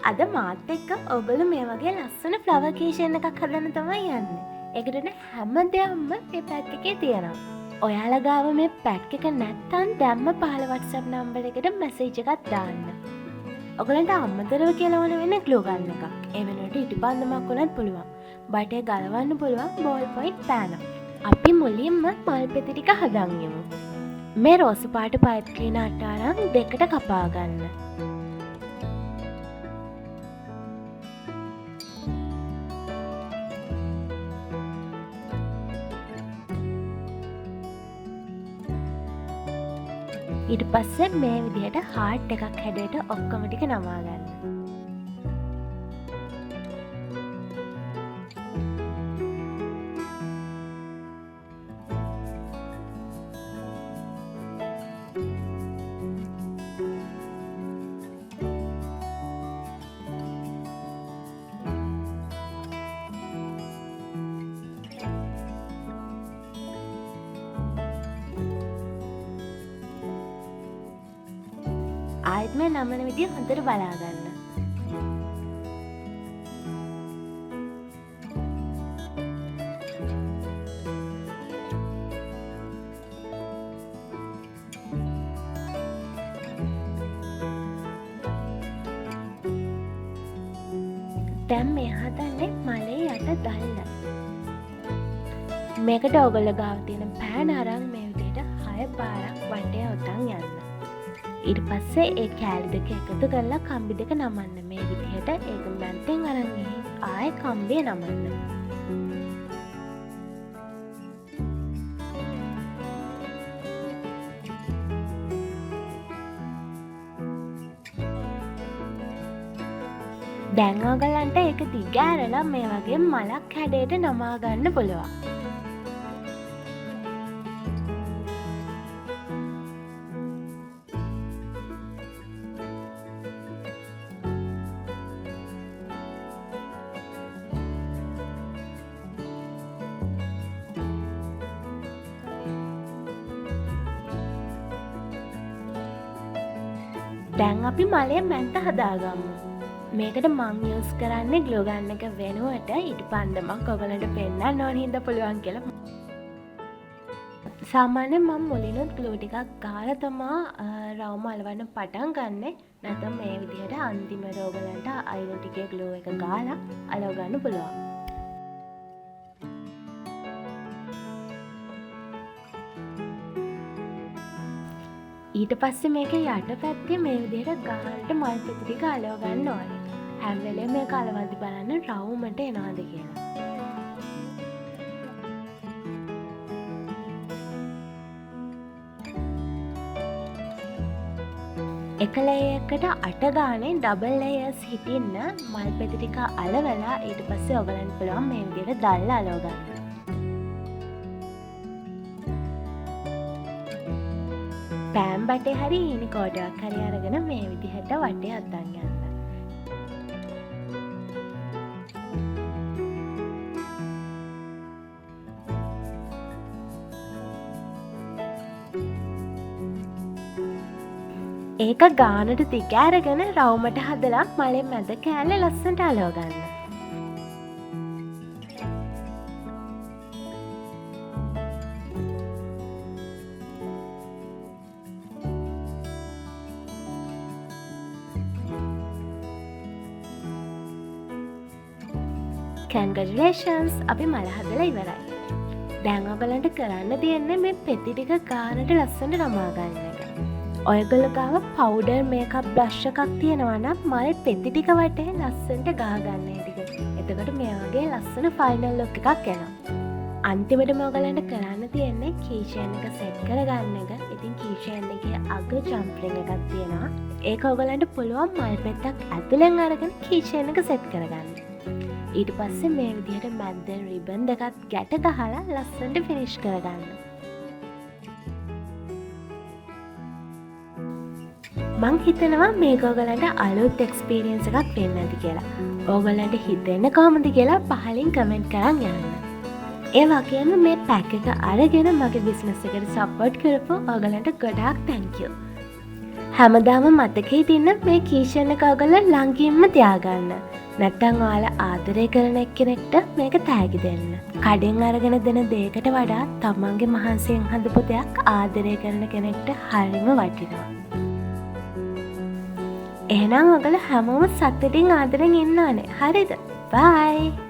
අද මාත් එක්ක ඔයගොල්ලෝ මේ වගේ ලස්සන ෆ්ලවර් කේෂන් එකක් හදන්න තමයි යන්නේ. ඒකටනේ හැම දෙයක්ම මේ පැක් එකේ තියෙනවා. ඔයාලා ගාව මේ පැක් එක නැත්තම් දැම්ම පහළ WhatsApp නම්බර් එකට මැසේජ් එකක් දාන්න. ඔයගලන්ට අමතරව කියලා ඕන වෙන ග්ලූ ගන් එකක්. ඒ වෙනුවට ඉටිපන්දමක් වුණත් පුළුවන්. බටේ ගලවන්න පුළුවන් බෝල් පොයින්ට් පෑනක්. අපි මුලින්ම මල් පෙති ටික හදන් යමු. මේ රෝස පාට පයිප් ක්ලීනර් අටාරම් දෙකට කපා ගන්න. ඊට පස්සේ මේ විදිහට හાર્ට් එකක් හැඩයට ඔක්කොම ටික නමා ගන්න. ආයෙත් මේ නමන විදිය හොඳට බලා ගන්න. දැන් මේ හදන්නේ මලේ යට දැල්ල. මේකට ඔයගොල්ලෝ ගාව තියෙන පෑන අරන් මේ විදිහට 6 පාරක් වටේ ඔතන් යන්න. ඊට පස්සේ ඒ කෑලි දෙක එකතු කරලා කම්බි දෙක නමන්න. මේ විදිහට ඒක මැන්තෙන් අරන් ගිහින් ආයෙ කම්බිය නමන්න. දැන් ඔයගලන්ට ඒක දිග ඇරලා මේ වගේ මලක් හැඩයට නමා ගන්න පුළුවන්. දැන් අපි මලේ මැන්ත හදාගමු. මේකට මං යූස් කරන්නේ ග්ලූ ගන් එක වෙනුවට ඉටිපන්දමක් ඔයගලන්ට පෙන්නන්න ඕන හින්දා පුළුවන් කියලා. සාමාන්‍යයෙන් මම මුලිනුත් ග්ලූ ටිකක් ගාලා තමා රවුම අලවන්න පටන් ගන්නෙ. නැත්නම් මේ විදිහට අන්තිමට ඔයගලන්ට අයිරන් ටිකේ ග්ලූ එක ගාලා අලව ගන්න පුළුවන්. ඊට පස්සේ මේක යට පැත්තේ මේ විදිහට ගහන්න මල් පෙති ටික අලව ගන්න ඕනේ. හැම වෙලේම මේක අලවද්දි බලන්න රවුමට එනවාද කියලා. එක ලේයරයකට 8 ගානේ ඩබල් ලේයර්ස් හිටින්න මල් පෙති ටික අලවලා ඊට පස්සේ ඔයගලන්ට පුළුවන් මේ විදිහට දැල්ලා අලව ගන්න. පෑන් බටේ හරි ඊනි කෝටයක් හරි අරගෙන මේ විදිහට වටේ අද්දන් යන්න. ඒක ගානට දිග අරගෙන රවුමට හදලා මලේ මැද කෑල්ල ලස්සනට අලව ගන්න. Congratulations! අපි මල හදලා ඉවරයි. දැන් ඔයගලන්ට කරන්න තියෙන්නේ මේ පෙති ටික ගානට ලස්සනට නමා ගන්න එක. ඔයගොල්ලෝ ගාව පවුඩර් මේකප් බ්‍රෂ් එකක් තියෙනවා නම් මලේ පෙති ටික වටේ ලස්සනට ගා ගන්න ඒ ටික. එතකොට මේ වගේ ලස්සන ෆයිනල් ලුක් එකක් එනවා. අන්තිමටම ඔයගලන්ට කරන්න තියෙන්නේ කීචේන් එක සෙට් කරගන්න එක. ඉතින් කීචේන් එකේ අග ජම්ප්ලින් එකක් තියෙනවා. ඒක ඔයගලන්ට පුළුවන් මල් පෙත්තක් ඇතුලෙන් අරගෙන කීචේන් එක සෙට් කරගන්න. ඊට පස්සේ මේ විදිහට මැද්දෙන් රිබන් දෙකක් ගැට ගහලා ලස්සනට ෆිනිෂ් කරගන්න. මං හිතනවා මේක ඔයගලන්ට අලුත් එක්ස්පීරියන්ස් එකක් වෙන්න ඇති කියලා. ඕගොල්ලන්ට හිතෙන්නේ කොහොමද කියලා පහලින් කමෙන්ට් කරන් යන්න. ඒ වගේම මේ පැක් එක අරගෙන මගේ බිස්නස් එකට සපෝට් කරපු ඔයගලන්ට ගොඩාක් thank you. හැමදාම මතකේ තින්න මේ කීෂණ එක ඔයගොල්ලෝ ළඟින්ම තියාගන්න. නැත්තම් ඔයාලා ආදරය කරන එක්කෙනෙක්ට මේක තෑගි දෙන්න. කඩෙන් අරගෙන දෙන දෙයකට වඩා තමන්ගේ මහන්සියෙන් හදපු දෙයක් ආදරය කරන කෙනෙක්ට හරිම වටිනවා. එහෙනම් ඔයගොල්ලෝ හැමෝම සතුටින් ආදරෙන් ඉන්න ඕනේ. හරිද? බයි.